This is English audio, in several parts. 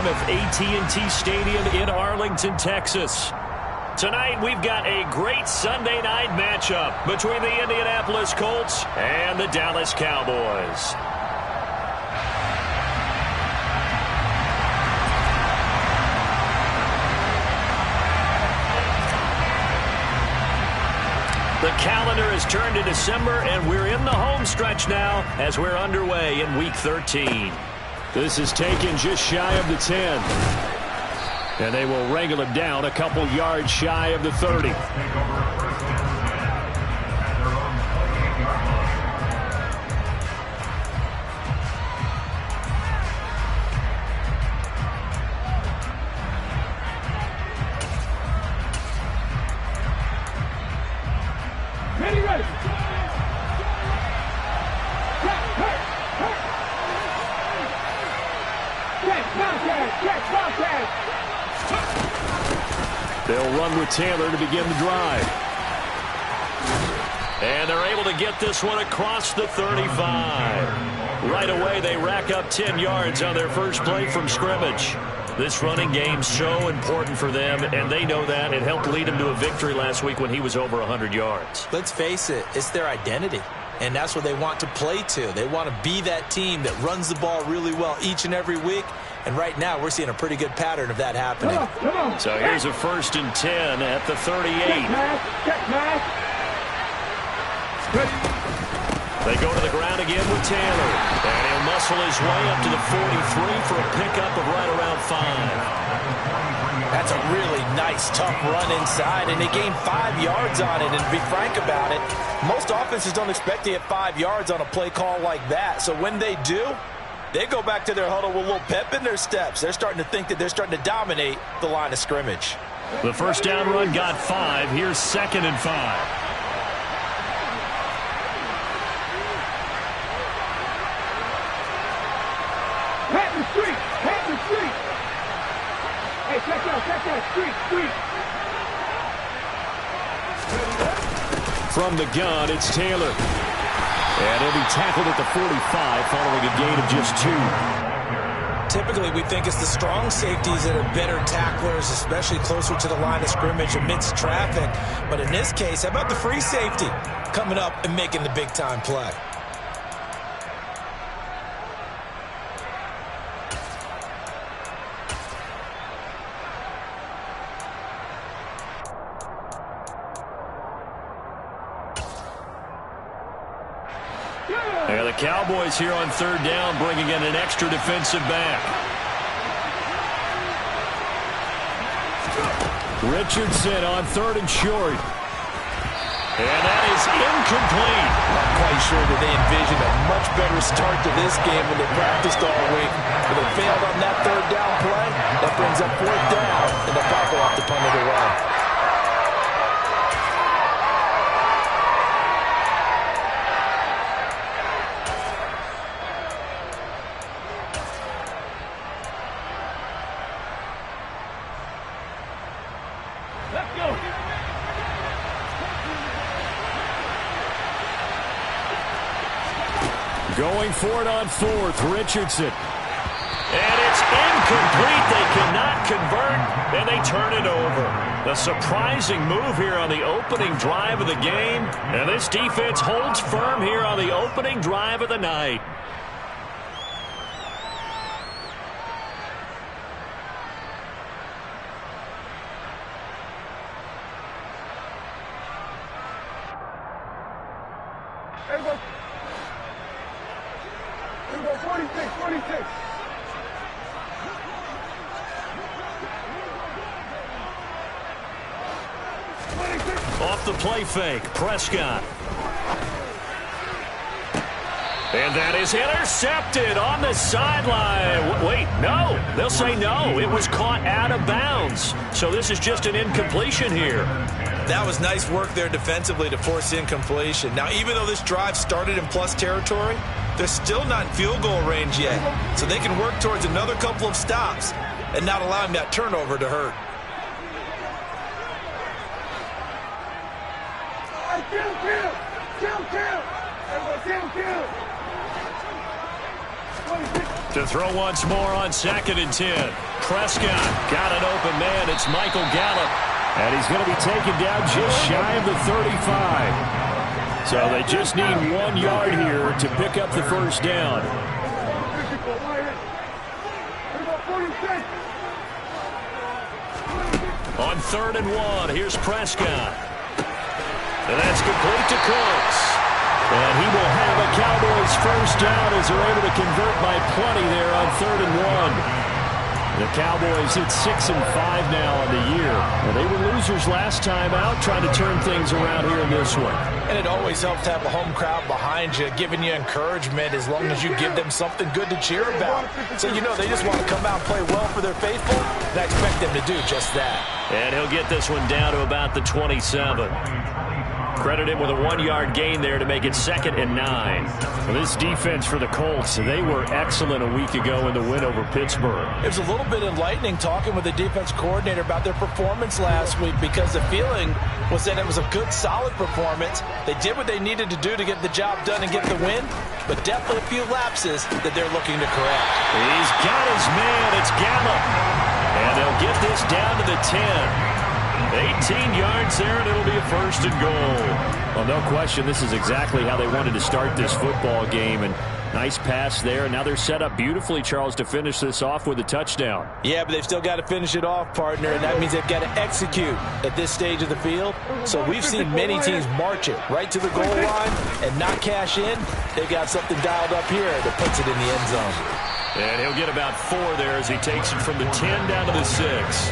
mammoth AT&T Stadium in Arlington, Texas. Tonight, we've got a great Sunday night matchup between the Indianapolis Colts and the Dallas Cowboys. The calendar has turned to December, and we're in the home stretch now as we're underway in Week 13. This is taken just shy of the 10. And they will wrangle him down a couple yards shy of the 30. They'll run with Taylor to begin the drive. And they're able to get this one across the 35. Right away, they rack up 10 yards on their first play from scrimmage. This running game's so important for them, and they know that. It helped lead them to a victory last week when he was over 100 yards. Let's face it, it's their identity. And that's what they want to play to. They want to be that team that runs the ball really well each and every week. And right now, we're seeing a pretty good pattern of that happening. Come on. So here's a 1st and 10 at the 38. Check, man. They go to the ground again with Taylor. And he'll muscle his way up to the 43 for a pickup of right around 5. That's a really nice, tough run inside, and they gained 5 yards on it. And to be frank about it, most offenses don't expect to get 5 yards on a play call like that. So when they do, they go back to their huddle with a little pep in their steps. They're starting to think that they're starting to dominate the line of scrimmage. The first down run got 5. Here's 2nd and 5. From the gun, it's Taylor. And he'll be tackled at the 45 following a gain of just 2. Typically, we think it's the strong safeties that are better tacklers, especially closer to the line of scrimmage amidst traffic. But in this case, how about the free safety coming up and making the big-time play? And the Cowboys here on 3rd down, bringing in an extra defensive back. Richardson on 3rd and short. And that is incomplete. Not quite sure that they envisioned a much better start to this game when they practiced all week. But they failed on that 3rd down play. That brings up 4th down, and the Packers will have to punt it away. Going for it on 4th, Richardson. And it's incomplete. They cannot convert, and they turn it over. A surprising move here on the opening drive of the game. And this defense holds firm here on the opening drive of the night. Off the play fake, Prescott. And that is intercepted on the sideline. Wait, no. They'll say no. It was caught out of bounds. So this is just an incompletion here. That was nice work there defensively to force incompletion. Now, even though this drive started in plus territory, they're still not in field goal range yet. So they can work towards another couple of stops and not allowing that turnover to hurt. To throw once more on 2nd and 10. Prescott got an open man. It's Michael Gallup. And he's going to be taken down just shy of the 35. So they just need 1 yard here to pick up the first down. On 3rd and 1, here's Prescott. And that's complete to Cooks. And he will have a Cowboys first down as they're able to convert by plenty there on 3rd and 1. The Cowboys hit 6-5 now on the year. Well, they were losers last time out, trying to turn things around here in this one. And it always helps to have a home crowd behind you, giving you encouragement as long as you give them something good to cheer about. So, you know, they just want to come out and play well for their faithful, and I expect them to do just that. And he'll get this one down to about the 27. Credit him with a 1-yard gain there to make it 2nd and 9. Well, this defense for the Colts, they were excellent a week ago in the win over Pittsburgh. It was a little bit enlightening talking with the defense coordinator about their performance last week, because the feeling was that it was a good, solid performance. They did what they needed to do to get the job done and get the win, but definitely a few lapses that they're looking to correct. He's got his man. It's Gallup. And they'll get this down to the 10. 18 yards there, and it'll be a 1st and goal. Well, no question, this is exactly how they wanted to start this football game. And nice pass there. And now they're set up beautifully, Charles, to finish this off with a touchdown. Yeah, but they've still got to finish it off, partner, and that means they've got to execute at this stage of the field. So we've seen many teams march it right to the goal line and not cash in. They've got something dialed up here that puts it in the end zone. And he'll get about 4 there as he takes it from the 10 down to the 6.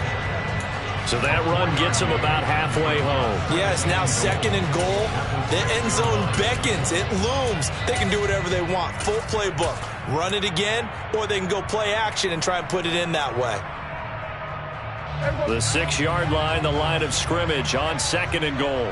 So that run gets him about halfway home. Yeah, it's now 2nd and goal. The end zone beckons. It looms. They can do whatever they want. Full playbook. Run it again, or they can go play action and try and put it in that way. The 6-yard line, the line of scrimmage on 2nd and goal.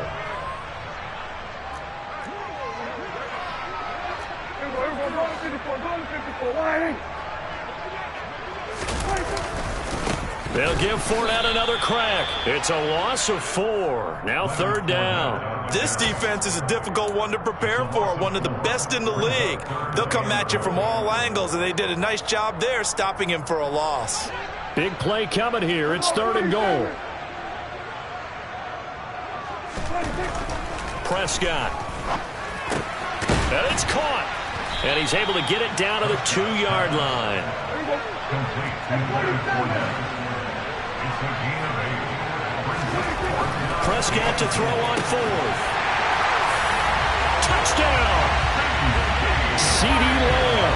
They'll give Fournette another crack. It's a loss of 4. Now 3rd down. This defense is a difficult one to prepare for, one of the best in the league. They'll come at you from all angles, and they did a nice job there stopping him for a loss. Big play coming here. It's 3rd and goal. Prescott. And it's caught. And he's able to get it down to the 2-yard line. Prescott to throw on 4th. Touchdown! CeeDee Lamb.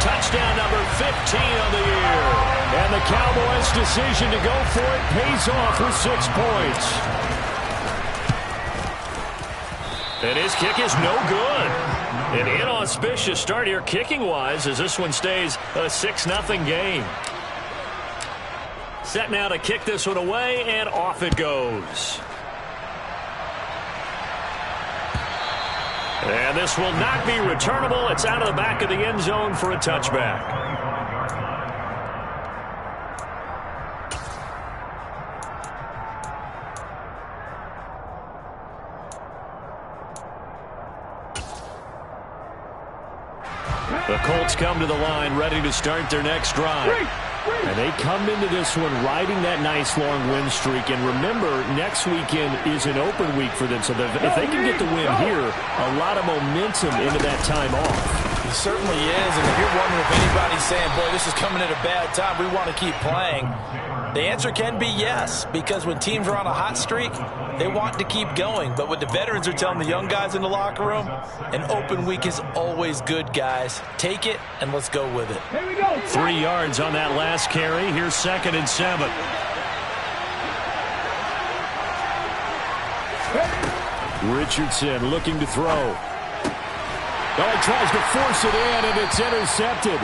Touchdown number 15 on the year. And the Cowboys' decision to go for it pays off with 6 points. And his kick is no good. An inauspicious start here kicking-wise as this one stays a 6-0 game. Set now to kick this one away, and off it goes. And this will not be returnable. It's out of the back of the end zone for a touchback. The Colts come to the line ready to start their next drive. And they come into this one riding that nice long win streak. And remember, next weekend is an open week for them. So if they can get the win here, a lot of momentum into that time off. It certainly is. And if you're wondering if anybody's saying, boy, this is coming at a bad time, we want to keep playing, the answer can be yes. Because when teams are on a hot streak, they want to keep going. But what the veterans are telling the young guys in the locker room, an open week is always good, guys. Take it, and let's go with it. 3 yards on that last carry. Here's 2nd and 7. Richardson looking to throw. Oh, he tries to force it in, and it's intercepted.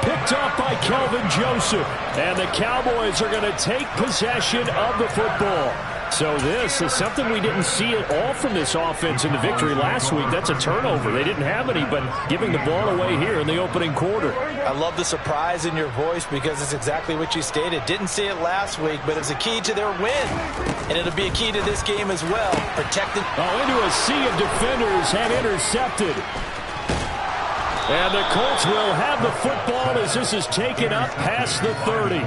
Picked off by Kelvin Joseph. And the Cowboys are going to take possession of the football. So this is something we didn't see at all from this offense in the victory last week. That's a turnover. They didn't have any, but giving the ball away here in the opening quarter. I love the surprise in your voice because it's exactly what you stated. Didn't see it last week, but it's a key to their win. And it'll be a key to this game as well. Protected. Oh, into a sea of defenders and intercepted. And the Colts will have the football as this is taken up past the 30.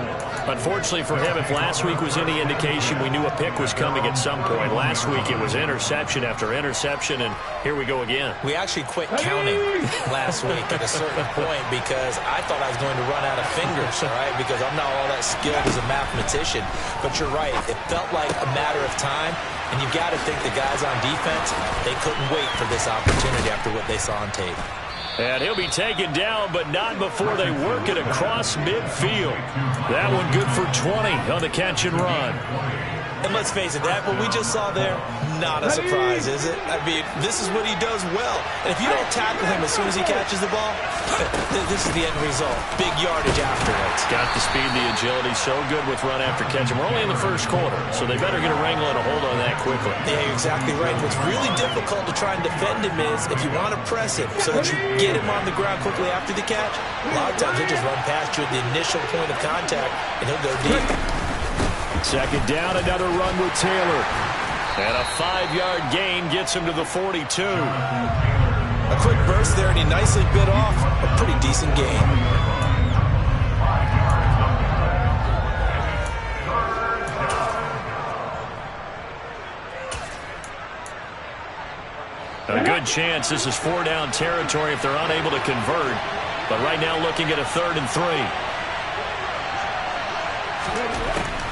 Unfortunately for him, if last week was any indication, we knew a pick was coming at some point. Last week it was interception after interception, and here we go again. We actually quit counting last week at a certain point because I thought I was going to run out of fingers, all right, because I'm not all that skilled as a mathematician. But you're right. It felt like a matter of time, and you've got to think the guys on defense, they couldn't wait for this opportunity after what they saw on tape. And he'll be taken down, but not before they work it across midfield. That one good for 20 on the catch and run. And let's face it, that what we just saw there, not a surprise, is it? I mean, this is what he does well. And if you don't tackle him as soon as he catches the ball, this is the end result. Big yardage afterwards. Got the speed, the agility, so good with run after catch. And we're only in the first quarter, so they better get a wrangle and a hold on that quickly. Yeah, you're exactly right. What's really difficult to try and defend him is if you want to press him so that you get him on the ground quickly after the catch, a lot of times he'll just run past you at the initial point of contact, and he'll go deep. Second down, another run with Taylor. And a 5-yard gain gets him to the 42. A quick burst there, and he nicely bit off a pretty decent gain. A good chance this is 4-down territory if they're unable to convert. But right now looking at a 3rd and 3.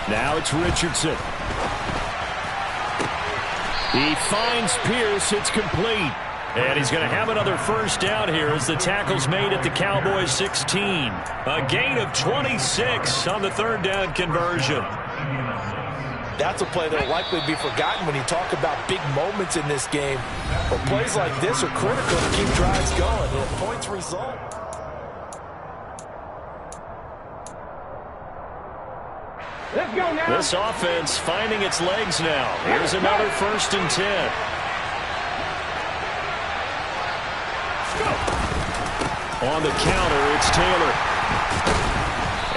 Now it's Richardson. He finds Pierce. It's complete. And he's going to have another first down here as the tackle's made at the Cowboys 16. A gain of 26 on the 3rd down conversion. That's a play that will likely be forgotten when you talk about big moments in this game. But plays like this are critical to keep drives going. And points result. Let's go now. This offense finding its legs now. Here's another 1st and 10. On the counter, it's Taylor.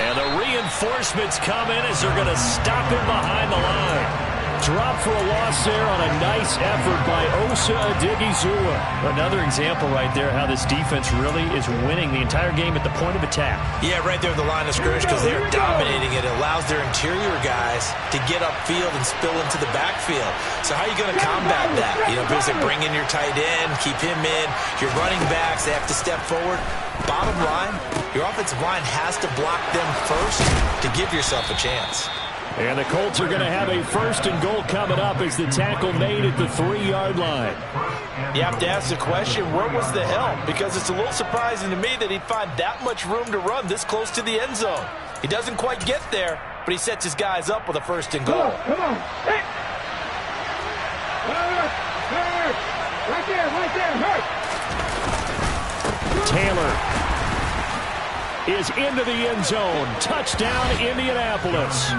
And the reinforcements come in as they're going to stop him behind the line. Drop for a loss there on a nice effort by Osa Odighizuwa. Another example right there how this defense really is winning the entire game at the point of attack. Yeah, right there at the line of scrimmage because they're dominating it. It allows their interior guys to get upfield and spill into the backfield. So how are you going to combat that? You know, because they bring in your tight end, keep him in. Your running backs, they have to step forward. Bottom line, your offensive line has to block them first to give yourself a chance. And the Colts are going to have a 1st and goal coming up as the tackle made at the 3-yard line. You have to ask the question, where was the help? Because it's a little surprising to me that he'd find that much room to run this close to the end zone. He doesn't quite get there, but he sets his guys up with a 1st and goal. Come on. Hey. Right there, hurt. Taylor is into the end zone. Touchdown, Indianapolis.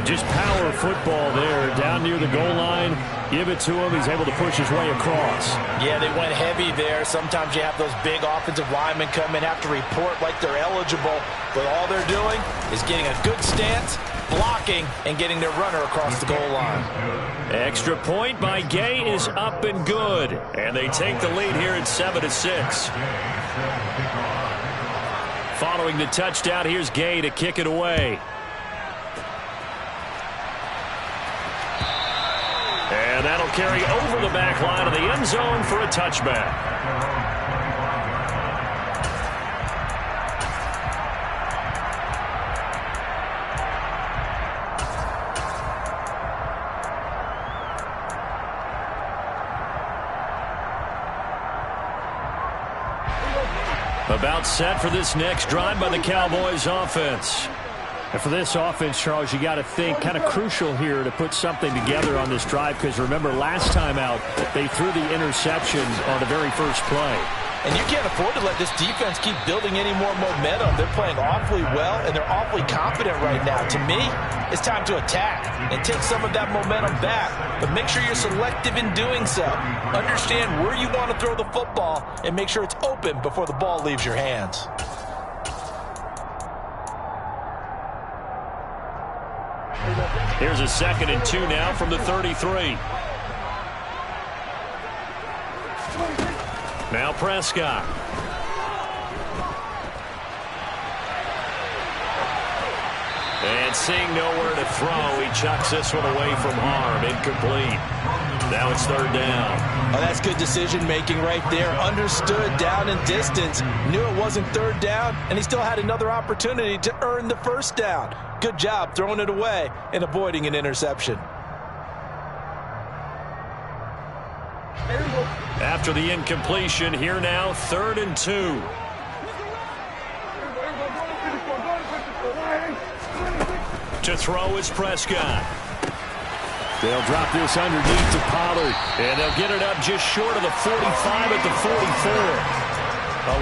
Just power football there down near the goal line. Give it to him. He's able to push his way across. Yeah, they went heavy there. Sometimes you have those big offensive linemen come in, have to report like they're eligible. But all they're doing is getting a good stance, blocking, and getting their runner across the goal line. Extra point by Gay is up and good. And they take the lead here at 7-6. Following the touchdown, here's Gay to kick it away. And that'll carry over the back line of the end zone for a touchback. About set for this next drive by the Cowboys offense. And for this offense, Charles, you got to think kind of crucial here to put something together on this drive because remember last time out they threw the interception on the very first play. And you can't afford to let this defense keep building any more momentum. They're playing awfully well, and they're awfully confident right now. To me, it's time to attack and take some of that momentum back. But make sure you're selective in doing so. Understand where you want to throw the football and make sure it's open before the ball leaves your hands. Here's a 2nd and 2 now from the 33. Now Prescott. And seeing nowhere to throw, he chucks this one away from harm. Incomplete. Now it's third down. Oh, that's good decision-making right there. Understood down and distance. Knew it wasn't third down, and he still had another opportunity to earn the first down. Good job throwing it away and avoiding an interception. After the incompletion, here now, 3rd and 2. To throw is Prescott. They'll drop this underneath to Pollard. And they'll get it up just short of the 45 at the 44.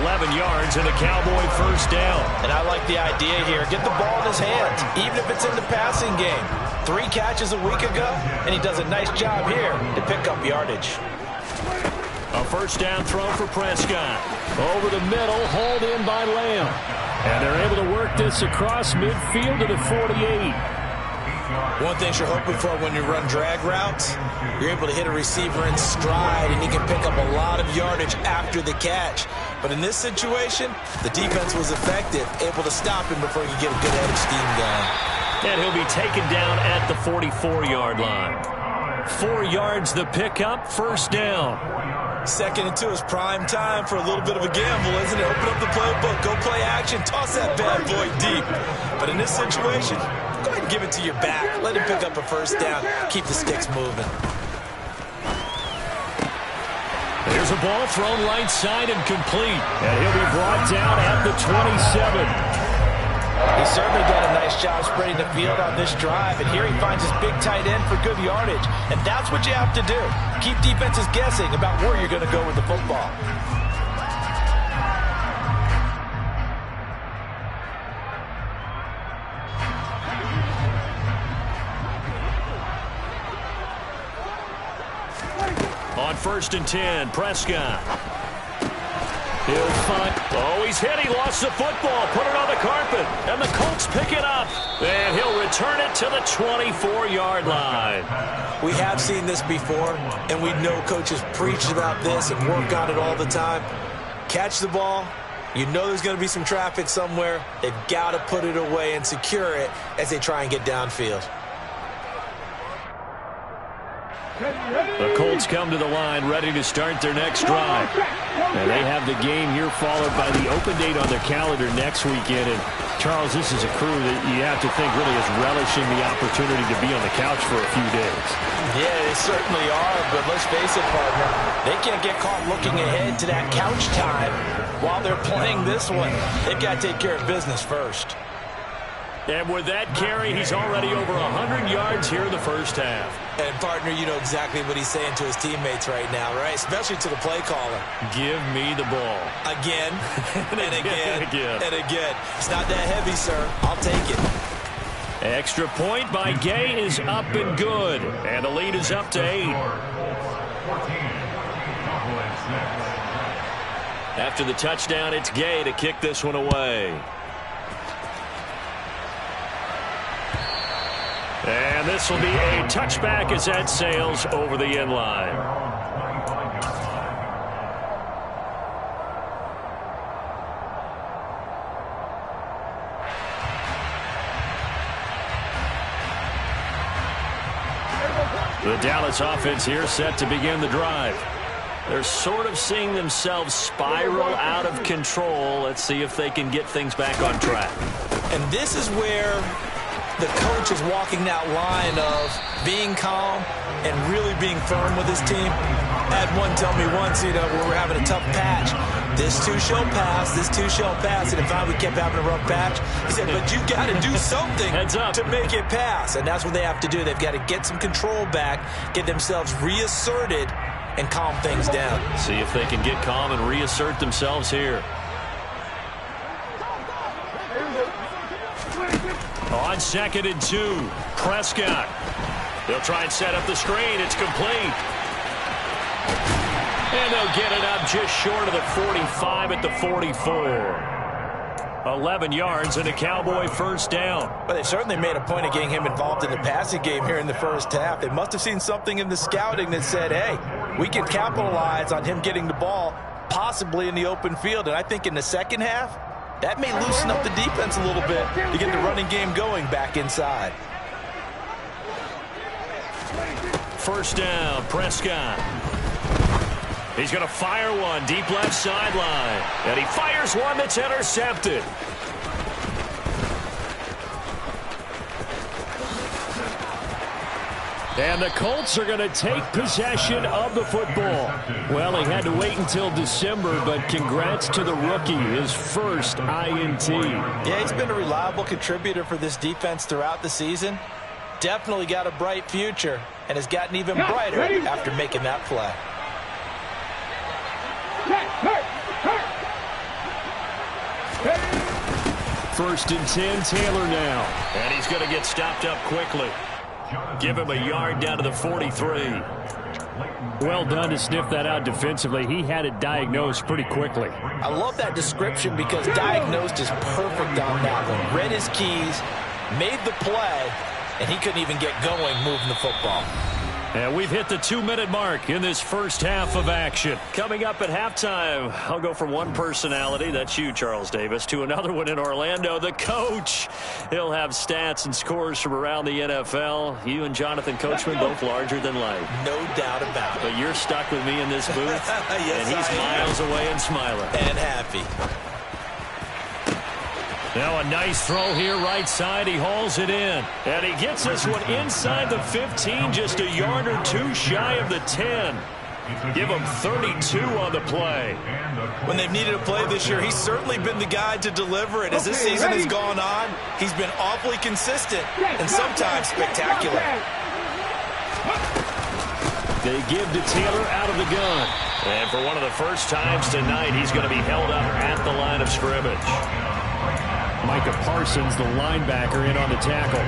11 yards and a Cowboy first down. And I like the idea here. Get the ball in his hands, even if it's in the passing game. 3 catches a week ago, and he does a nice job here to pick up yardage. A first down throw for Prescott. Over the middle, hauled in by Lamb. And they're able to work this across midfield to the 48. One thing you're hoping for when you run drag routes, you're able to hit a receiver in stride, and he can pick up a lot of yardage after the catch. But in this situation, the defense was effective, able to stop him before he could get a good head of steam going. And he'll be taken down at the 44-yard line. 4 yards the pickup, first down. 2nd and 2 is prime time for a little bit of a gamble, isn't it? Open up the playbook, go play action, toss that bad boy deep. But in this situation, go ahead and give it to your back. Let him pick up a first down. Keep the sticks moving. There's a ball thrown right side and complete. And he'll be brought down at the 27. He's certainly done a nice job spreading the field on this drive. And here he finds his big tight end for good yardage. And that's what you have to do. Keep defenses guessing about where you're going to go with the football. On 1st and 10, Prescott. He'll find... Oh, he's hit. He lost the football. Put it on the carpet. And the Colts pick it up. And he'll return it to the 24-yard line. We have seen this before, and we know coaches preach about this and work on it all the time. Catch the ball. You know there's going to be some traffic somewhere. They've got to put it away and secure it as they try and get downfield. The Colts come to the line ready to start their next drive. And they have the game here followed by the open date on their calendar next weekend. And, Charles, this is a crew that you have to think really is relishing the opportunity to be on the couch for a few days. Yeah, they certainly are, but let's face it, partner. They can't get caught looking ahead to that couch time while they're playing this one. They've got to take care of business first. And with that carry, he's already over 100 yards here in the first half. And, partner, you know exactly what he's saying to his teammates right now, right? Especially to the play caller. Give me the ball. Again, and again, and again. and again. It's not that heavy, sir. I'll take it. Extra point by Gay is up and good. And the lead is up to 8. After the touchdown, it's Gay to kick this one away. And this will be a touchback as that sails over the end line. The Dallas offense here set to begin the drive. They're sort of seeing themselves spiral out of control. Let's see if they can get things back on track. And this is where the coach is walking that line of being calm and really being firm with his team. I had one tell me once, you know, when we're having a tough patch, this too shall pass, this too shall pass. And if we kept having a rough patch, he said, but you got to do something to make it pass. And that's what they have to do. They've got to get some control back, get themselves reasserted, and calm things down. See if they can get calm and reassert themselves here. On 2nd and 2, Prescott. They'll try and set up the screen. It's complete. And they'll get it up just short of the 45 at the 44. 11 yards and a Cowboy first down. But they certainly made a point of getting him involved in the passing game here in the first half. They must have seen something in the scouting that said, hey, we can capitalize on him getting the ball possibly in the open field. And I think in the second half, That may loosen up the defense a little bit to get the running game going back inside. First down, Prescott. He's going to fire one deep left sideline. And he fires one that's intercepted. And the Colts are going to take possession of the football. Well, he had to wait until December, but congrats to the rookie, his first INT. Yeah, he's been a reliable contributor for this defense throughout the season. Definitely got a bright future and has gotten even brighter after making that play. First and 10, Taylor now. And he's going to get stopped up quickly. Give him a yard down to the 43. Well done to sniff that out defensively. He had it diagnosed pretty quickly. I love that description because diagnosed is perfect on that one. Read his keys, made the play, and he couldn't even get going moving the football. And we've hit the 2-minute mark in this first half of action. Coming up at halftime, I'll go from one personality, that's you, Charles Davis, to another one in Orlando, the coach. He'll have stats and scores from around the NFL. You and Jonathan Coachman, both larger than life. No doubt about it. But you're stuck with me in this booth, yes, and he's miles away and smiling. And happy. Now a nice throw here right side. He hauls it in. And he gets this one inside the 15, just a yard or two shy of the 10. Give him 32 on the play. When they've needed a play this year, he's certainly been the guy to deliver it. As this season has gone on, he's been awfully consistent and sometimes spectacular. They give to Taylor out of the gun. And for one of the first times tonight, he's going to be held up at the line of scrimmage. Micah Parsons, the linebacker, in on the tackle.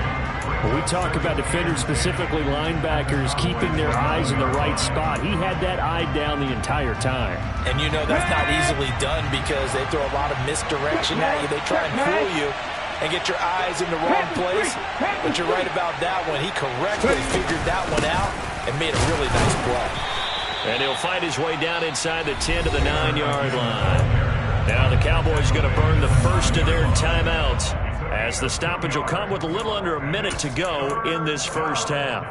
When we talk about defenders, specifically linebackers, keeping their eyes in the right spot, he had that eye down the entire time. And you know that's not easily done because they throw a lot of misdirection at you. They try and fool you and get your eyes in the wrong place. But you're right about that one. He correctly figured that one out and made a really nice play. And he'll find his way down inside the 10 to the 9-yard line. Now the Cowboys are going to burn the first of their timeouts as the stoppage will come with a little under a minute to go in this first half.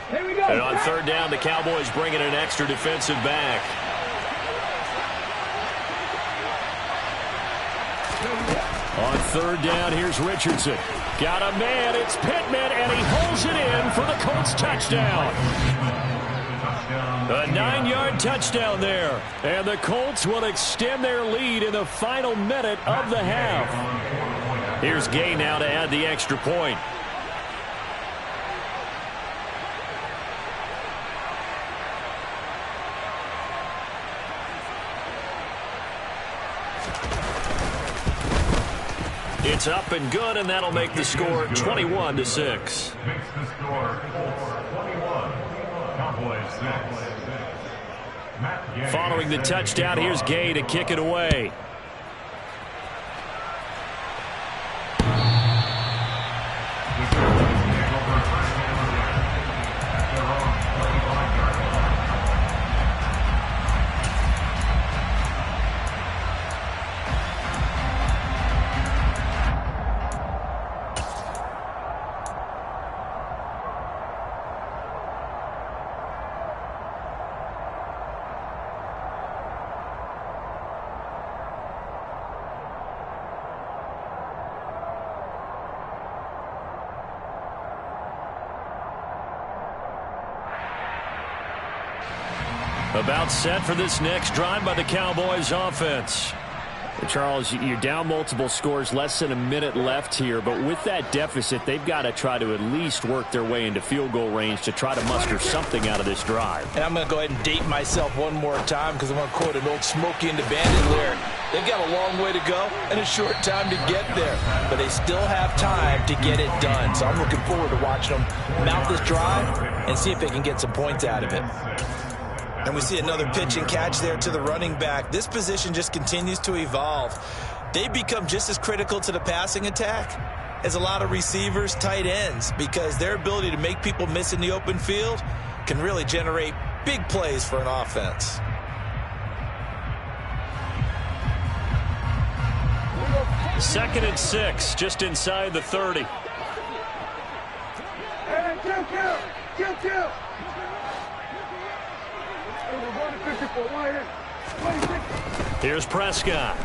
Here we go. And on third down, the Cowboys bring in an extra defensive back. On third down, here's Richardson. Got a man, it's Pittman, and he holds it in for the Colts touchdown. A 9-yard touchdown there. And the Colts will extend their lead in the final minute of the half. Here's Gay now to add the extra point. It's up and good, and that'll make the score 21-6. Makes the score 21. Cowboys 6. Following the touchdown, here's Gay to kick it away. About set for this next drive by the Cowboys offense. Charles, you're down multiple scores, less than a minute left here, but with that deficit, they've got to try to at least work their way into field goal range to try to muster something out of this drive. And I'm going to go ahead and date myself one more time because I'm going to quote an old Smokey and the Bandit lyric. They've got a long way to go and a short time to get there, but they still have time to get it done. So I'm looking forward to watching them mount this drive and see if they can get some points out of it. And we see another pitch and catch there to the running back. This position just continues to evolve. They become just as critical to the passing attack as a lot of receivers, tight ends, because their ability to make people miss in the open field can really generate big plays for an offense. 2nd and 6, just inside the 30. Hey, kill. Here's Prescott.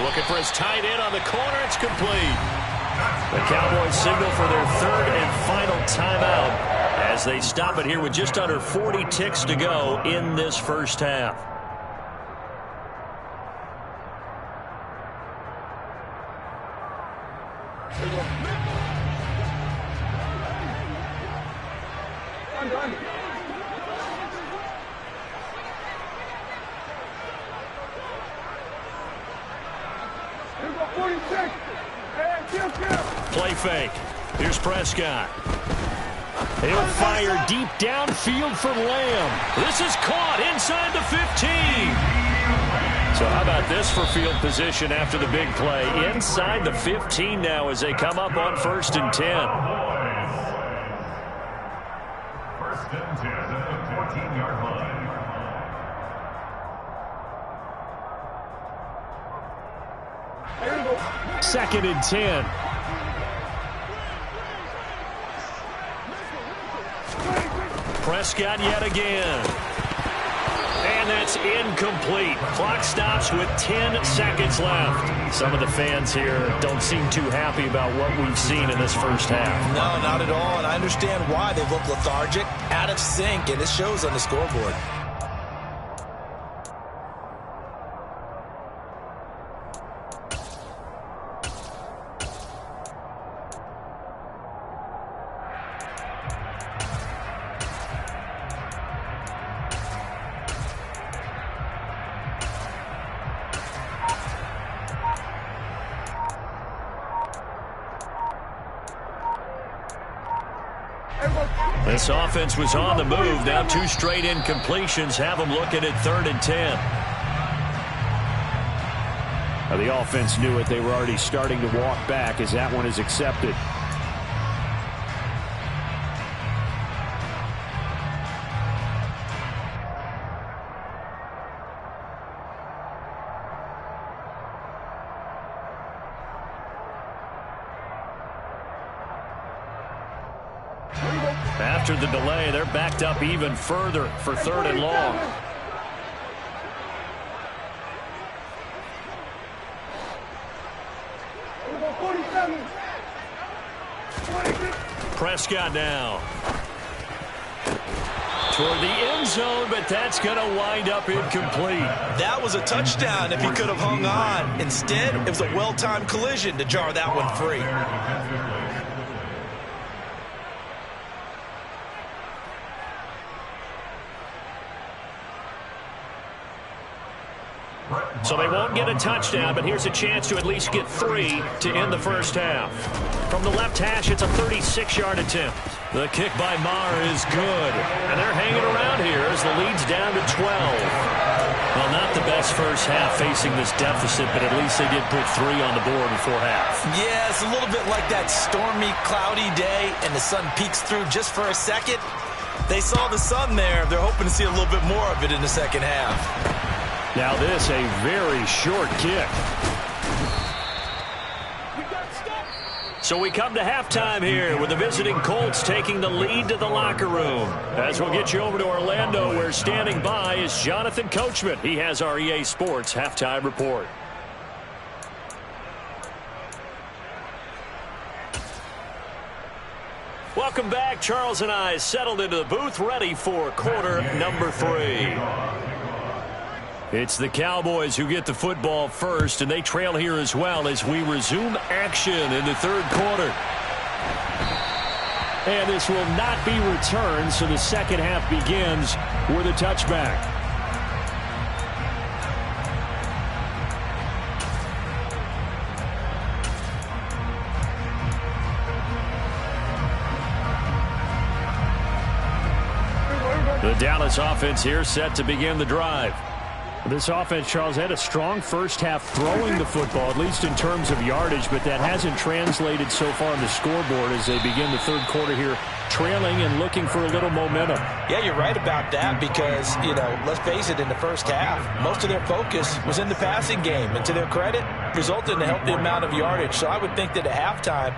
Looking for his tight end on the corner. It's complete. The Cowboys signal for their 3rd and final timeout as they stop it here with just under 40 ticks to go in this first half. Play fake. Here's Prescott. He'll fire deep downfield for Lamb. This is caught inside the 15. So how about this for field position after the big play? Inside the 15 now as they come up on 1st and 10. 1st and 10 at the 14-yard line. Second and 10. Prescott yet again. And that's incomplete. Clock stops with 10 seconds left. Some of the fans here don't seem too happy about what we've seen in this first half. No, not at all, and I understand why. They look lethargic, out of sync, and it shows on the scoreboard. This offense was on the move. Now 2 straight incompletions have them looking at 3rd and 10. Now, the offense knew it. They were already starting to walk back as that one is accepted. After the delay, they're backed up even further for 3rd and long. Prescott now. Toward the end zone, but that's going to wind up incomplete. That was a touchdown if he could have hung on. Instead, it was a well-timed collision to jar that one free. So they won't get a touchdown, but here's a chance to at least get 3 to end the first half. From the left hash, it's a 36-yard attempt. The kick by Maher is good. And they're hanging around here as the lead's down to 12. Well, not the best first half facing this deficit, but at least they did put 3 on the board before half. Yeah, it's a little bit like that stormy, cloudy day, and the sun peeks through just for a second. They saw the sun there. They're hoping to see a little bit more of it in the second half. Now this, a very short kick. So we come to halftime here with the visiting Colts taking the lead to the locker room. As we'll get you over to Orlando, where standing by is Jonathan Coachman. He has our EA Sports halftime report. Welcome back. Charles and I settled into the booth, ready for quarter number 3. It's the Cowboys who get the football first, and they trail here as well as we resume action in the 3rd quarter. And this will not be returned, so the second half begins with a touchback. The Dallas offense here set to begin the drive. This offense, Charles, had a strong first half throwing the football, at least in terms of yardage, but that hasn't translated so far on the scoreboard as they begin the 3rd quarter here trailing and looking for a little momentum. Yeah, you're right about that because, let's face it, in the first half, most of their focus was in the passing game. And to their credit, resulted in a healthy amount of yardage. So I would think that at halftime,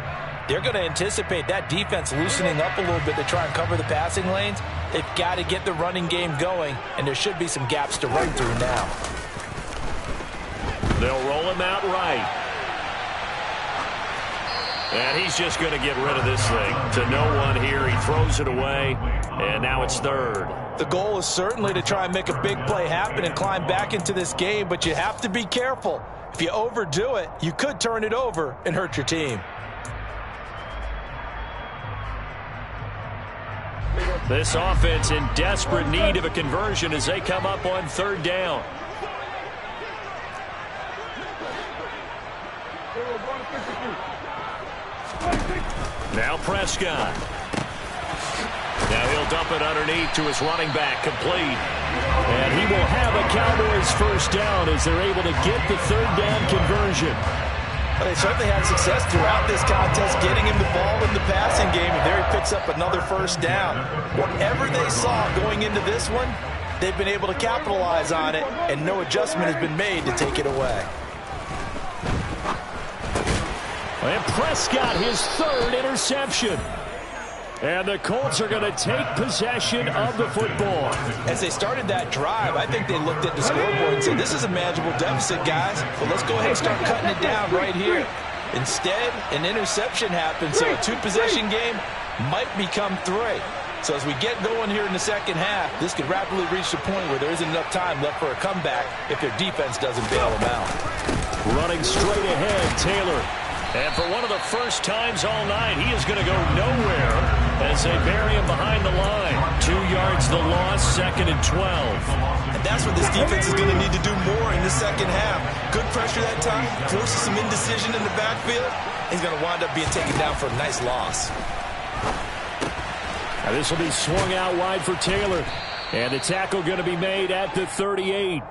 they're going to anticipate that defense loosening up a little bit to try and cover the passing lanes. They've got to get the running game going, and there should be some gaps to run through now. They'll roll him out right. And he's just going to get rid of this thing to no one here. He throws it away, and now it's third. The goal is certainly to try and make a big play happen and climb back into this game, but you have to be careful. If you overdo it, you could turn it over and hurt your team. This offense in desperate need of a conversion as they come up on third down. Now Prescott. Now he'll dump it underneath to his running back, complete. And he will have a Cowboys first down as they're able to get the third down conversion. They certainly had success throughout this contest getting him the ball in the passing game, and there he picks up another first down. Whatever they saw going into this one, they've been able to capitalize on it, and no adjustment has been made to take it away. And Prescott, his third interception. And the Colts are going to take possession of the football. As they started that drive, I think they looked at the scoreboard and said, this is a manageable deficit, guys, but let's go ahead and start cutting it down right here. Instead, an interception happened, so a two-possession game might become three. So as we get going here in the second half, this could rapidly reach the point where there isn't enough time left for a comeback if their defense doesn't bail them out. Running straight ahead, Taylor. And for one of the first times all night, he is going to go nowhere as they bury him behind the line. 2 yards the loss, 2nd and 12. And that's what this defense is going to need to do more in the second half. Good pressure that time, forces some indecision in the backfield. He's going to wind up being taken down for a nice loss. Now this will be swung out wide for Taylor. And the tackle going to be made at the 38.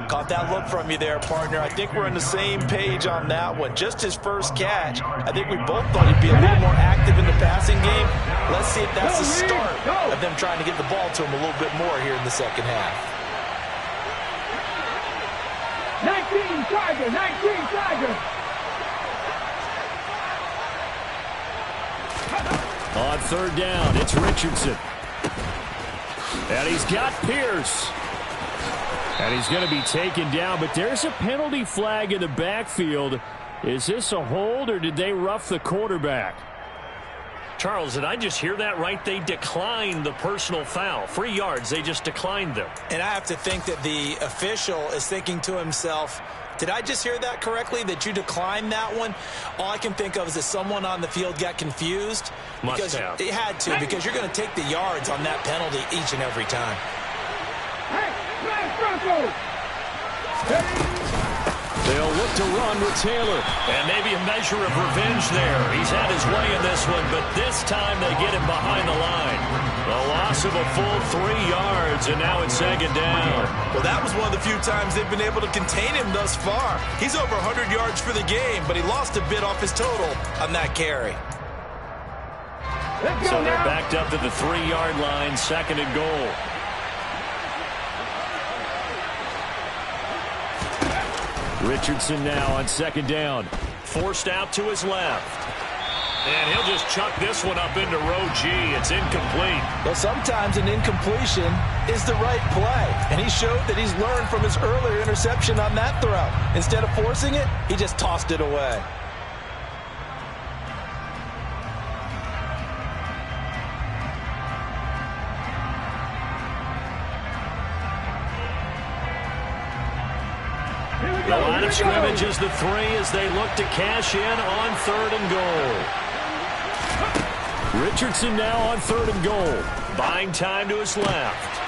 Caught that look from you there, partner. I think we're on the same page on that one. Just his first catch. I think we both thought he'd be a little more active in the passing game. Let's see if that's the start of them trying to get the ball to him a little bit more here in the second half. 19 Tiger, 19 Tiger. On third down, it's Richardson. And he's got Pierce. And he's going to be taken down, but there's a penalty flag in the backfield. Is this a hold, or did they rough the quarterback? Charles, did I just hear that right? They declined the personal foul. 3 yards, they just declined them. And I have to think that the official is thinking to himself, did I just hear that correctly, that you declined that one? All I can think of is that someone on the field got confused. Must have. It had to, because you're going to take the yards on that penalty each and every time. They'll look to run with Taylor. And maybe a measure of revenge there. He's had his way in this one, but this time they get him behind the line. A loss of a full 3 yards, and now it's 2nd down. Well, that was one of the few times they've been able to contain him thus far. He's over 100 yards for the game, but he lost a bit off his total on that carry. So they're backed up to the 3-yard line, 2nd and goal. Richardson now on 2nd down. Forced out to his left. And he'll just chuck this one up into row G. It's incomplete. Well, sometimes an incompletion is the right play. And he showed that he's learned from his earlier interception on that throw. Instead of forcing it, he just tossed it away. The line of scrimmage is the 3 as they look to cash in on 3rd and goal. Richardson now on 3rd and goal. Buying time to his left.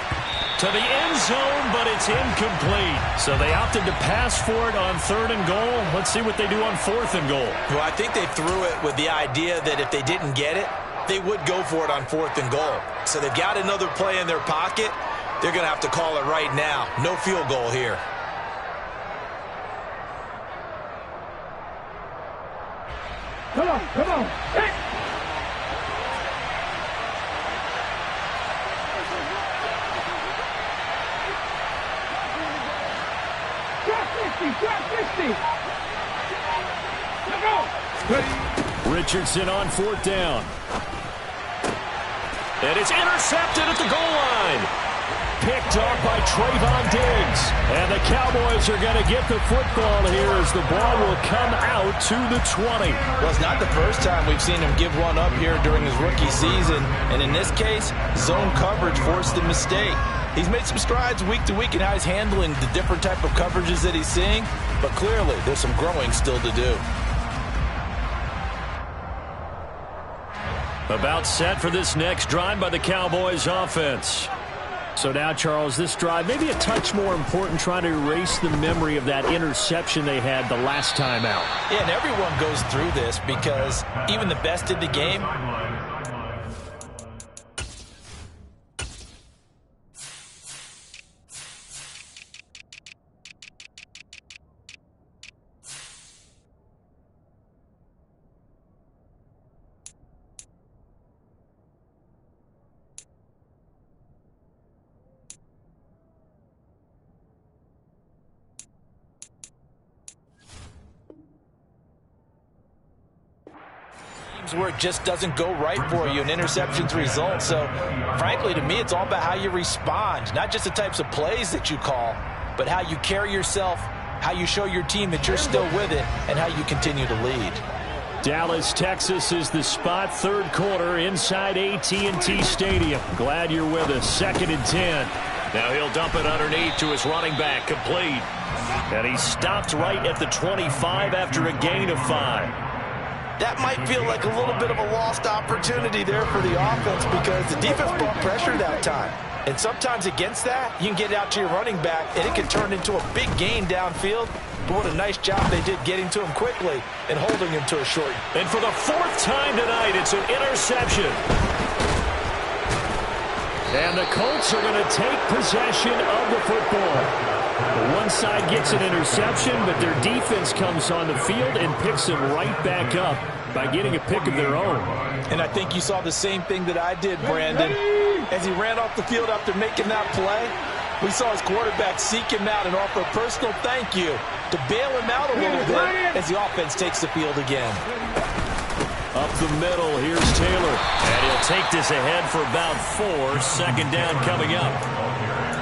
To the end zone, but it's incomplete. So they opted to pass for it on 3rd and goal. Let's see what they do on 4th and goal. Well, I think they threw it with the idea that if they didn't get it, they would go for it on 4th and goal. So they've got another play in their pocket. They're going to have to call it right now. No field goal here. Come on, come on. Hey. 60. Let's go. Richardson on 4th down. And it's intercepted at the goal line. Picked off by Trayvon Diggs. And the Cowboys are going to get the football here as the ball will come out to the 20. Well, it's not the first time we've seen him give one up here during his rookie season. And in this case, zone coverage forced the mistake. He's made some strides week to week in how he's handling the different type of coverages that he's seeing. But clearly, there's some growing still to do. About set for this next drive by the Cowboys offense. So now, Charles, this drive maybe a touch more important, trying to erase the memory of that interception they had the last time out. Yeah, and everyone goes through this because even the best in the game, where it just doesn't go right for you, and interceptions result. So, frankly, to me, it's all about how you respond, not just the types of plays that you call, but how you carry yourself, how you show your team that you're still with it, and how you continue to lead. Dallas, Texas is the spot, 3rd quarter inside AT&T Stadium. Glad you're with us. 2nd and 10. Now he'll dump it underneath to his running back, complete. And he stopped right at the 25 after a gain of 5. That might feel like a little bit of a lost opportunity there for the offense because the defense brought pressure that time. And sometimes against that, you can get out to your running back, and it can turn into a big gain downfield. But what a nice job they did getting to him quickly and holding him to a short. And for the 4th time tonight, it's an interception. And the Colts are going to take possession of the football. One side gets an interception, but their defense comes on the field and picks them right back up by getting a pick of their own. And I think you saw the same thing that I did, Brandon. As he ran off the field after making that play, we saw his quarterback seek him out and offer a personal thank you to bail him out a little bit as the offense takes the field again. Up the middle, here's Taylor. And he'll take this ahead for about 4. 2nd down coming up.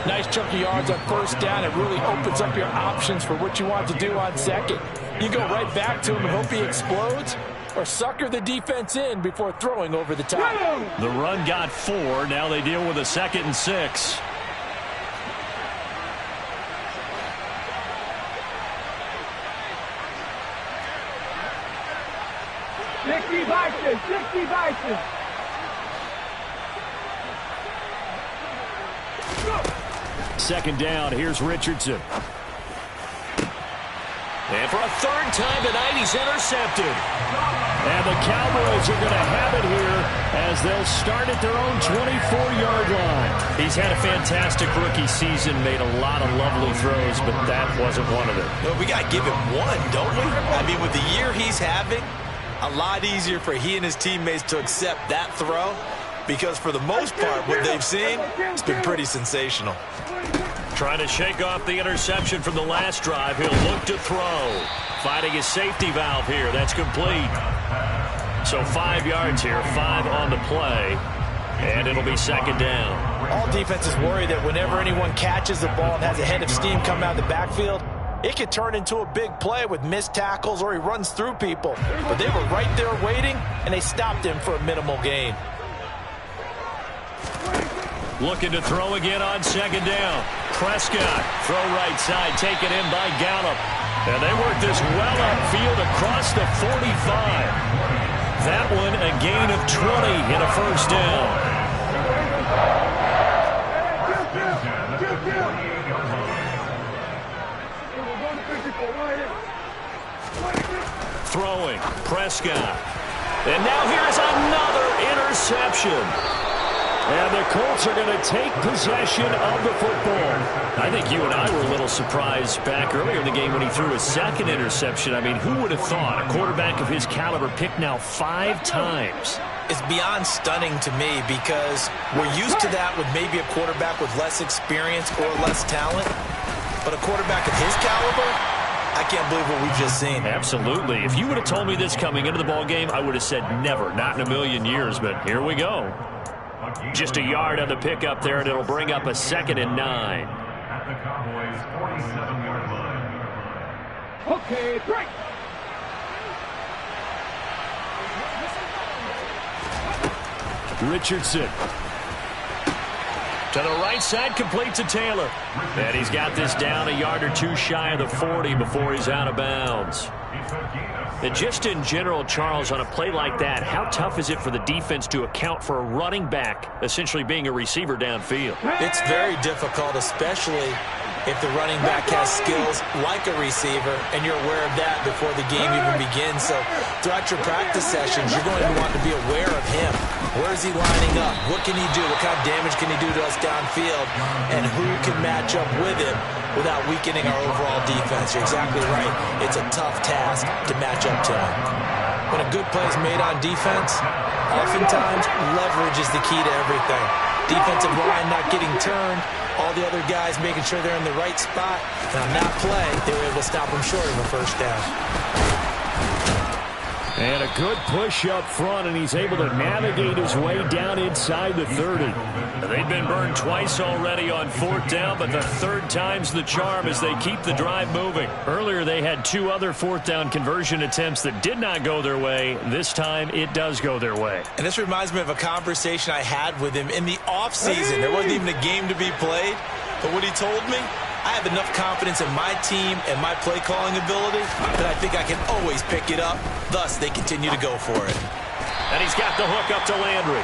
Nice chunk of yards on 1st down. It really opens up your options for what you want to do on 2nd. You go right back to him and hope he explodes, or sucker the defense in before throwing over the top. The run got 4. Now they deal with a 2nd and 6. Bison. 2nd down, here's Richardson. And for a 3rd time tonight, he's intercepted. And the Cowboys are going to have it here as they'll start at their own 24-yard line. He's had a fantastic rookie season, made a lot of lovely throws, but that wasn't one of them. Well, we got to give him one, don't we? I mean, with the year he's having, a lot easier for he and his teammates to accept that throw, because for the most part, what they've seen, it's been pretty sensational. Trying to shake off the interception from the last drive. He'll look to throw. Finding his safety valve here. That's complete. So 5 yards here, 5 on the play. And it'll be 2nd down. All defenses worry that whenever anyone catches the ball and has a head of steam come out of the backfield, it could turn into a big play with missed tackles or he runs through people. But they were right there waiting, and they stopped him for a minimal gain. Looking to throw again on 2nd down. Prescott, throw right side, taken in by Gallup. And they work this well upfield across the 45. That one a gain of 20 in a 1st down. Throwing, Prescott. And now here's another interception. And the Colts are going to take possession of the football. I think you and I were a little surprised back earlier in the game when he threw his 2nd interception. I mean, who would have thought a quarterback of his caliber picked now 5 times? It's beyond stunning to me because we're used to that with maybe a quarterback with less experience or less talent. But a quarterback of his caliber, I can't believe what we've just seen. Absolutely. If you would have told me this coming into the ball game, I would have said never, not in a million years, but here we go. Just a yard on the pickup there, and it'll bring up a 2nd and 9. At the Cowboys' 47-yard line. Okay, break. Richardson. To the right side, complete to Taylor. And he's got this down a yard or two shy of the 40 before he's out of bounds. And just in general, Charles, on a play like that, how tough is it for the defense to account for a running back essentially being a receiver downfield? It's very difficult, especially if the running back has skills like a receiver, and you're aware of that before the game even begins. So throughout your practice sessions, you're going to want to be aware of him. Where is he lining up? What can he do? What kind of damage can he do to us downfield? And who can match up with him without weakening our overall defense? You're exactly right. It's a tough task to match up to him. When a good play is made on defense, oftentimes leverage is the key to everything. Defensive line not getting turned, all the other guys making sure they're in the right spot. And on that play, they were able to stop him short of a first down. And a good push up front, and he's able to navigate his way down inside the 30. They've been burned twice already on 4th down, but the 3rd time's the charm as they keep the drive moving. Earlier, they had 2 other 4th down conversion attempts that did not go their way. This time, it does go their way. And this reminds me of a conversation I had with him in the offseason. There wasn't even a game to be played, but what he told me, I have enough confidence in my team and my play calling ability that I think I can always pick it up. Thus, they continue to go for it. And he's got the hook up to Landry.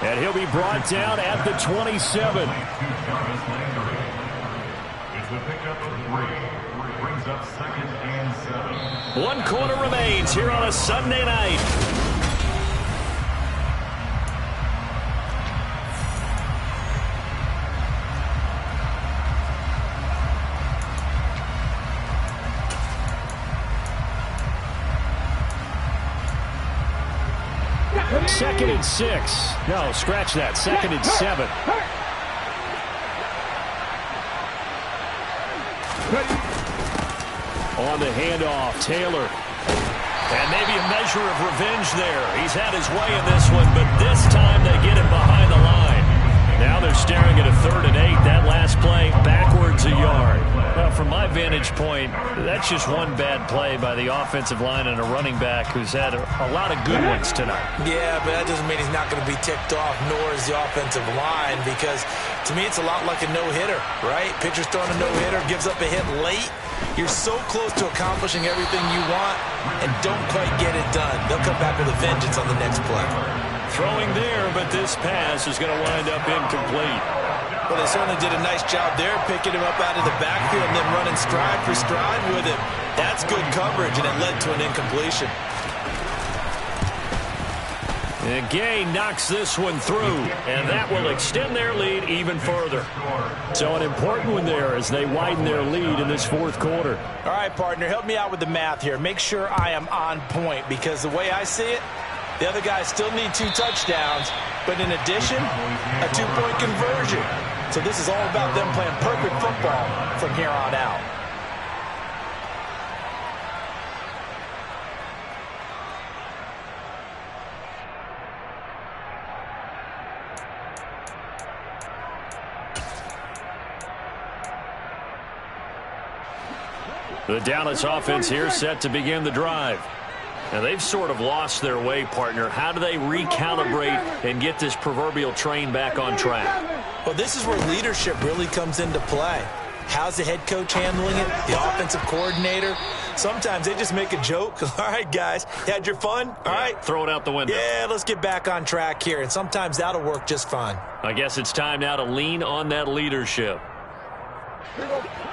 And he'll be brought down at the 27. It's the pickup of 3. Brings up 2nd and 7. 1 quarter remains here on a Sunday night. Second and 6. No, scratch that. 2nd and 7. On the handoff, Taylor. And maybe a measure of revenge there. He's had his way in this one, but this time they get him behind the line. Now they're staring at a 3rd and 8. That last play, backwards a yard. Well, from my vantage point, that's just one bad play by the offensive line and a running back who's had a lot of good ones tonight. Yeah, but that doesn't mean he's not going to be ticked off, nor is the offensive line, because to me it's a lot like a no-hitter, right? Pitcher's throwing a no-hitter, gives up a hit late. You're so close to accomplishing everything you want and don't quite get it done. They'll come back with a vengeance on the next play. Throwing there, but this pass is going to wind up incomplete. Well, they certainly did a nice job there, picking him up out of the backfield and then running stride for stride with him. That's good coverage, and it led to an incompletion. And Gay knocks this one through, and that will extend their lead even further. So an important one there as they widen their lead in this 4th quarter. All right, partner, help me out with the math here. Make sure I am on point, because the way I see it, the other guys still need 2 touchdowns, but in addition, a 2-point conversion. So this is all about them playing perfect football from here on out. The Dallas offense here set to begin the drive. Now, they've sort of lost their way, partner. How do they recalibrate and get this proverbial train back on track? Well, this is where leadership really comes into play. How's the head coach handling it? The offensive coordinator? Sometimes they just make a joke. All right, guys, you had your fun? All right. Throw it out the window. Yeah, let's get back on track here. And sometimes that'll work just fine. I guess it's time now to lean on that leadership.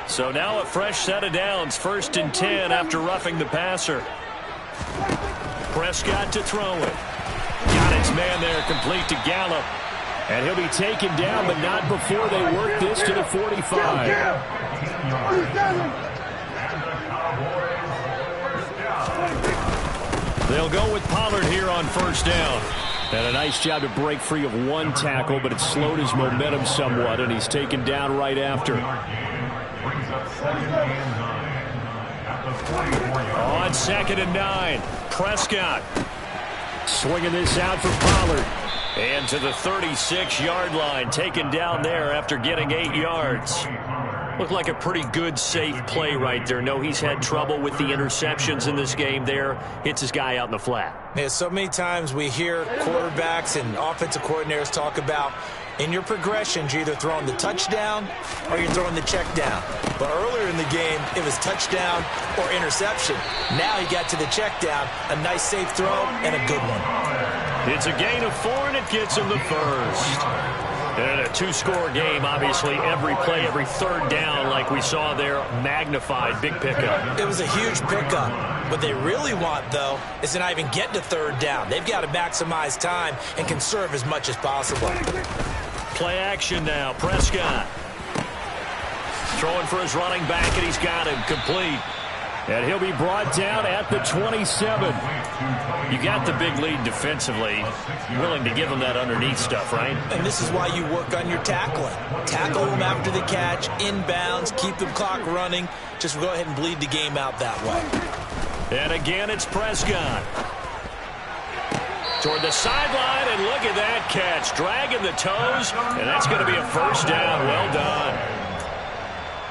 So now a fresh set of downs. 1st and 10 after roughing the passer. Prescott to throw it. Got his man there, complete to Gallup. And he'll be taken down, but not before they work this to the 45. They'll go with Pollard here on 1st down. And a nice job to break free of 1 tackle, but it slowed his momentum somewhat, and he's taken down right after. Brings up 2nd and 9. At On 2nd and 9, Prescott. Swinging this out for Pollard. And to the 36-yard line, taken down there after getting 8 yards. Looked like a pretty good, safe play right there. No, he's had trouble with the interceptions in this game there. Hits his guy out in the flat. Man, so many times we hear quarterbacks and offensive coordinators talk about in your progressions, you're either throwing the touchdown or you're throwing the check down. But earlier in the game, it was touchdown or interception. Now he got to the check down, a nice safe throw, and a good one. It's a gain of 4, and it gets him the first. And a 2-score game, obviously, every play, every third down, like we saw there, magnified, big pickup. It was a huge pickup. What they really want, though, is to not even get to third down. They've got to maximize time and conserve as much as possible. Play action now, Prescott. Throwing for his running back, and he's got him complete. And he'll be brought down at the 27. You got the big lead defensively. Willing to give him that underneath stuff, right? And this is why you work on your tackling. Tackle them after the catch, inbounds, keep the clock running. Just go ahead and bleed the game out that way. And again, it's Prescott. Toward the sideline, and look at that catch. Dragging the toes, and that's going to be a first down. Well done.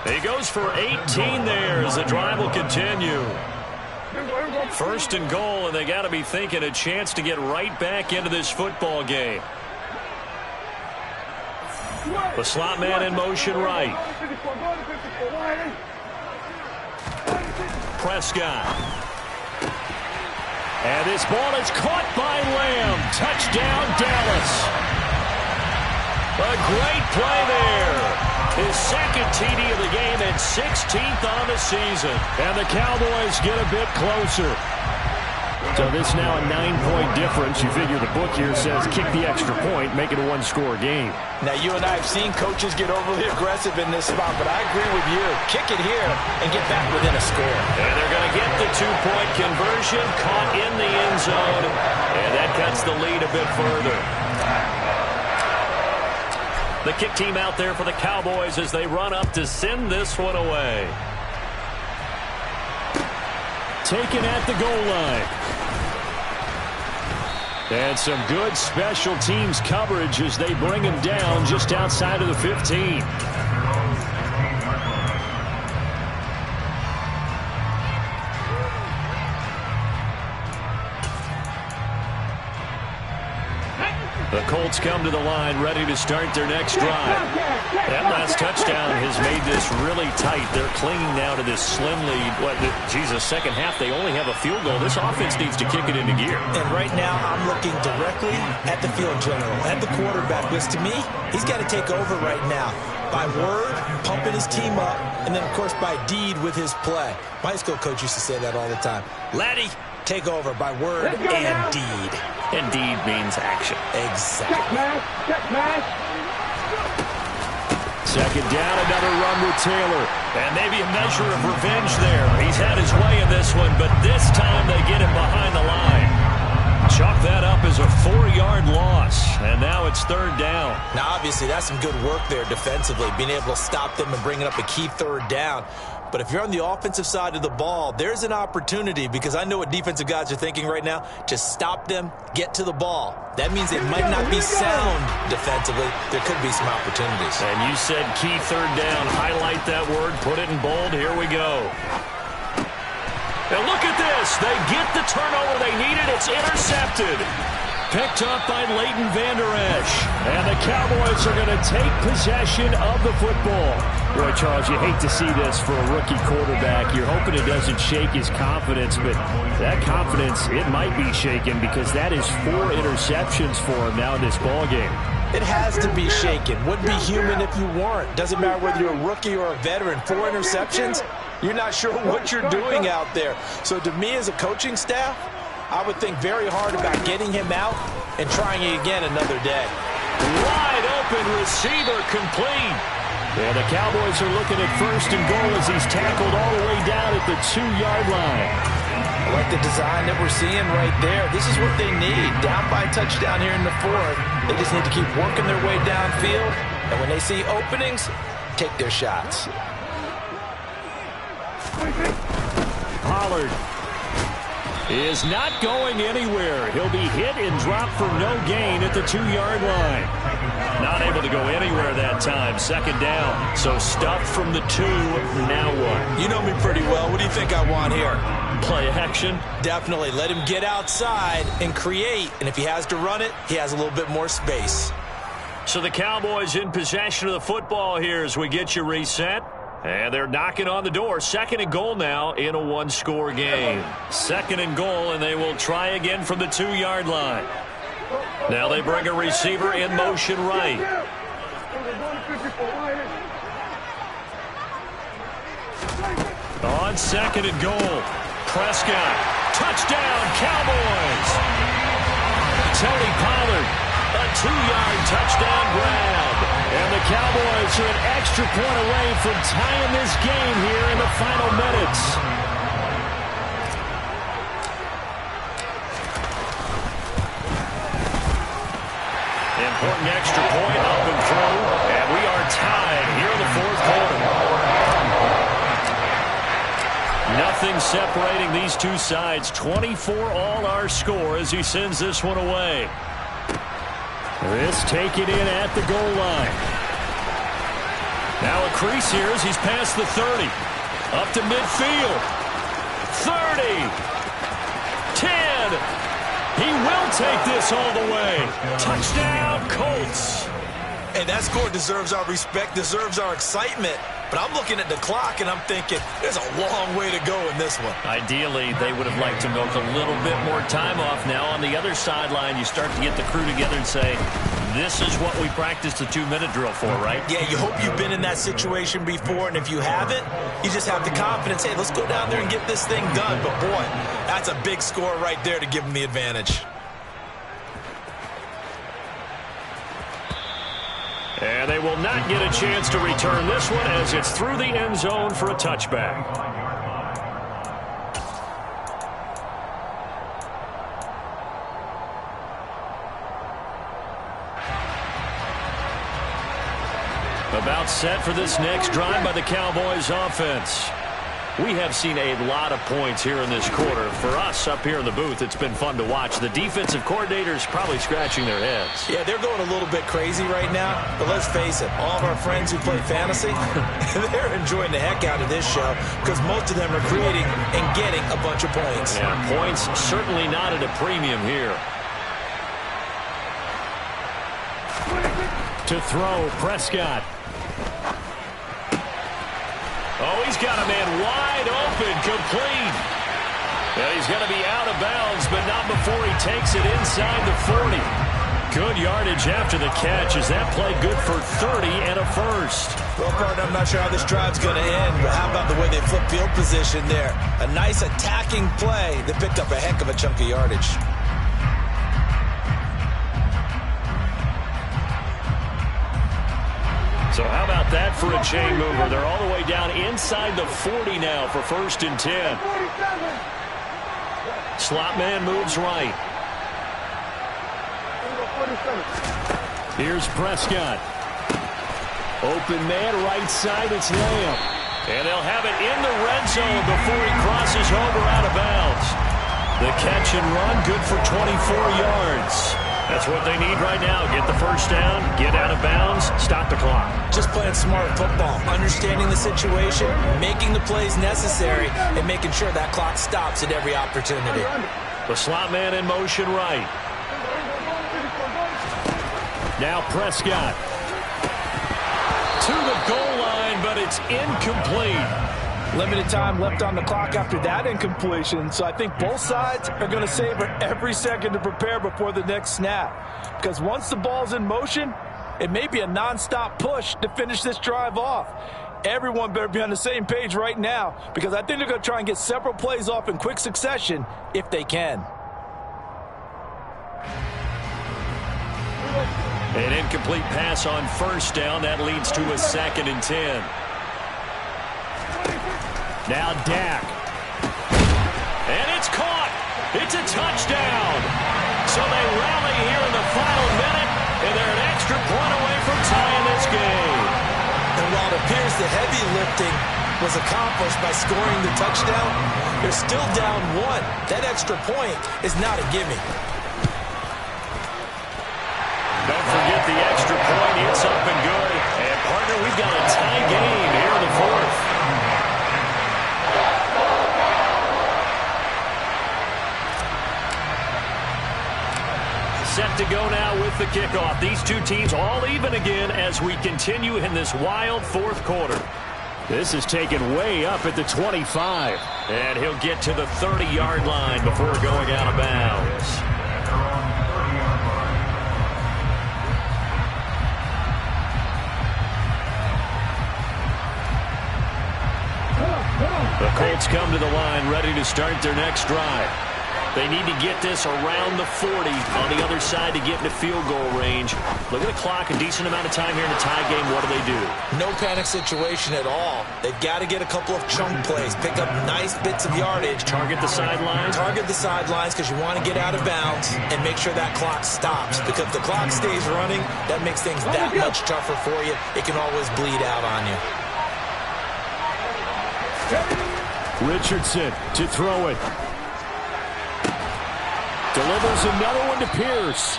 He goes for 18 there as the drive will continue. First and goal, and they got to be thinking a chance to get right back into this football game. The slot man in motion right. Prescott. And this ball is caught by Lamb. Touchdown, Dallas. A great play there. His second TD of the game and 16th on the season. And the Cowboys get a bit closer. So this now a 9-point difference. You figure the book here says kick the extra point, make it a 1-score game. Now, you and I have seen coaches get overly aggressive in this spot, but I agree with you. Kick it here and get back within a score. And they're going to get the 2-point conversion, caught in the end zone, and that cuts the lead a bit further. The kick team out there for the Cowboys as they run up to send this one away. Taken at the goal line. And some good special teams coverage as they bring him down just outside of the 15. The Colts come to the line ready to start their next drive. That last touchdown has made this really tight. They're clinging now to this slim lead. Second half, they only have a field goal. This offense needs to kick it into gear. And right now, I'm looking directly at the field general, at the quarterback, because to me, he's got to take over right now. By word, pumping his team up, and then, of course, by deed with his play. My high school coach used to say that all the time. Laddie, take over by word and deed. And deed means action. Exactly. Second down, another run with Taylor. And maybe a measure of revenge there. He's had his way in this one, but this time they get him behind the line. Chalk that up as a 4-yard loss, and now it's third down. Now, obviously, that's some good work there defensively, being able to stop them and bringing up a key third down. But if you're on the offensive side of the ball, there's an opportunity, because I know what defensive guys are thinking right now, to stop them, get to the ball. That means they might not be sound defensively. There could be some opportunities. And you said key third down. Highlight that word, put it in bold. Here we go. And look at this. They get the turnover they needed. It's intercepted. Picked up by Leighton Vander Esch. And the Cowboys are going to take possession of the football. Roy Charles, you hate to see this for a rookie quarterback. You're hoping it doesn't shake his confidence, but that confidence, it might be shaken because that is 4 interceptions for him now in this ballgame. It has to be shaken. Wouldn't be human if you weren't. Doesn't matter whether you're a rookie or a veteran. 4 interceptions, you're not sure what you're doing out there. So to me as a coaching staff, I would think very hard about getting him out and trying it again another day. Wide open receiver complete. And the Cowboys are looking at first and goal as he's tackled all the way down at the 2-yard line. I like the design that we're seeing right there. This is what they need. Down by a touchdown here in the 4th. They just need to keep working their way downfield. And when they see openings, take their shots. Pollard is not going anywhere. He'll be hit and dropped for no gain at the 2-yard line. Not able to go anywhere that time. Second down. So stuffed from the 2. Now what? You know me pretty well. What do you think I want here? Play action? Definitely. Let him get outside and create. And if he has to run it, he has a little bit more space. So the Cowboys in possession of the football here as we get you reset. And they're knocking on the door. Second and goal now in a one-score game. Second and goal, and they will try again from the 2-yard line. Now they bring a receiver in motion right. On second and goal, Prescott. Touchdown, Cowboys. Tony Pollard, a 2-yard touchdown grab. And the Cowboys are an extra point away from tying this game here in the final minutes. Important extra point up and through. And we are tied here in the fourth quarter. Nothing separating these two sides. 24 all our score as he sends this one away. This taken in at the goal line. Now a crease here as he's past the 30. Up to midfield. 30. 10. He will take this all the way. Touchdown, Colts. And that score deserves our respect, deserves our excitement. But I'm looking at the clock, and I'm thinking there's a long way to go in this one. Ideally, they would have liked to milk a little bit more time off. Now, on the other sideline, you start to get the crew together and say, this is what we practiced the 2-minute drill for, right? Yeah, you hope you've been in that situation before, and if you haven't, you just have the confidence, hey, let's go down there and get this thing done. But, boy, that's a big score right there to give them the advantage. And they will not get a chance to return this one as it's through the end zone for a touchback. About set for this next drive by the Cowboys offense. We have seen a lot of points here in this quarter. For us up here in the booth, it's been fun to watch. The defensive coordinators probably scratching their heads. Yeah, they're going a little bit crazy right now. But let's face it, all of our friends who play fantasy, they're enjoying the heck out of this show because most of them are creating and getting a bunch of points. Yeah, points certainly not at a premium here. To throw, Prescott. Oh, he's got a man wide open, complete. And he's going to be out of bounds, but not before he takes it inside the 40. Good yardage after the catch. Is that play good for 30 and a first? Well, partner, I'm not sure how this drive's going to end, but how about the way they flip field position there? A nice attacking play that picked up a heck of a chunk of yardage. So how about that for a chain mover? They're all the way down inside the 40 now for 1st and 10. Slot man moves right. Here's Prescott. Open man right side, it's Lamb. And they'll have it in the red zone before he crosses over out of bounds. The catch and run, good for 24 yards. That's what they need right now. Get the first down, get out of bounds, stop the clock. Just playing smart football, understanding the situation, making the plays necessary, and making sure that clock stops at every opportunity. The slot man in motion right. Now Prescott. To the goal line, but it's incomplete. Limited time left on the clock after that incompletion, so I think both sides are going to savor every second to prepare before the next snap. Because once the ball's in motion, it may be a nonstop push to finish this drive off. Everyone better be on the same page right now because I think they're going to try and get several plays off in quick succession if they can. An incomplete pass on first down. That leads to a 2nd and 10. Now Dak. And it's caught. It's a touchdown. So they rally here in the final minute, and they're an extra point away from tying this game. And while it appears the heavy lifting was accomplished by scoring the touchdown. They're still down 1. That extra point is not a gimme. Don't forget the extra point. It's up and good. And, partner, we've got a tie game here in the 4th. Set to go now with the kickoff. These two teams all even again as we continue in this wild 4th quarter. This is taken way up at the 25. And he'll get to the 30-yard line before going out of bounds. The Colts come to the line ready to start their next drive. They need to get this around the 40 on the other side to get into field goal range. Look at the clock, a decent amount of time here in the tie game. What do? No panic situation at all. They've got to get a couple of chunk plays, pick up nice bits of yardage. Target the sidelines? Target the sidelines because you want to get out of bounds and make sure that clock stops. Because if the clock stays running, that makes things that much tougher for you. It can always bleed out on you. Richardson to throw it. Delivers another one to Pierce.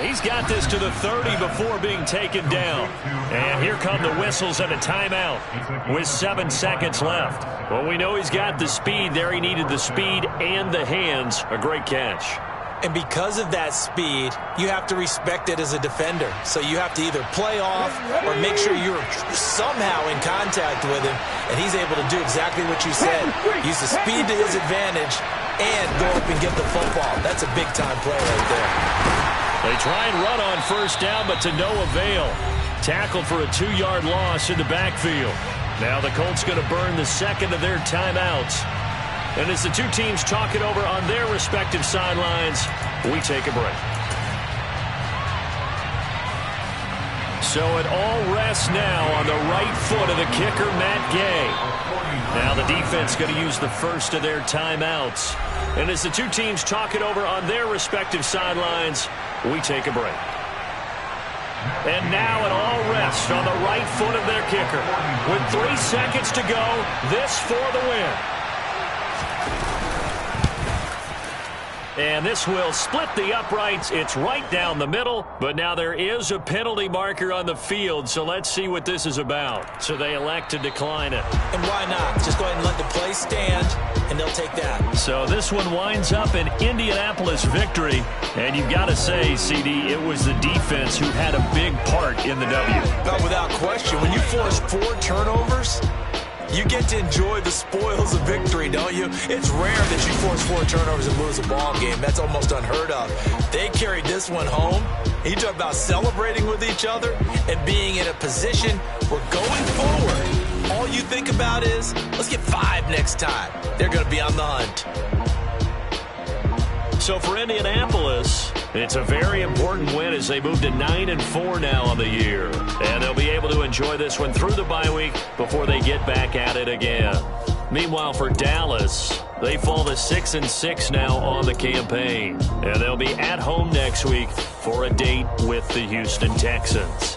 He's got this to the 30 before being taken down. And here come the whistles and a timeout with 7 seconds left. Well, we know he's got the speed there. He needed the speed and the hands. A great catch. And because of that speed, you have to respect it as a defender. So you have to either play off or make sure you're somehow in contact with him. And he's able to do exactly what you said. Use the speed to his advantage and go up and get the football. That's a big-time play right there. They try and run on first down, but to no avail. Tackled for a 2-yard loss in the backfield. Now the Colts going to burn the second of their timeouts. And as the two teams talk it over on their respective sidelines, we take a break. So it all rests now on the right foot of the kicker, Matt Gay. Now the defense going to use the first of their timeouts. And as the two teams talk it over on their respective sidelines, we take a break. And now it all rests on the right foot of their kicker. With 3 seconds to go, this for the win. And this will split the uprights. It's right down the middle, but now there is a penalty marker on the field, so let's see what this is about. So they elect to decline it. And why not? Just go ahead and let the play stand, and they'll take that. So this one winds up an Indianapolis victory, and you've got to say, CD, it was the defense who had a big part in the W. Not without question. When you force 4 turnovers, you get to enjoy the spoils of victory, don't you? It's rare that you force 4 turnovers and lose a ball game. That's almost unheard of. They carried this one home. You talk about celebrating with each other and being in a position where going forward, all you think about is, let's get 5 next time. They're going to be on the hunt. So for Indianapolis, it's a very important win as they move to 9-4 now on the year. And they'll be able to enjoy this one through the bye week before they get back at it again. Meanwhile, for Dallas, they fall to 6-6 now on the campaign. And they'll be at home next week for a date with the Houston Texans.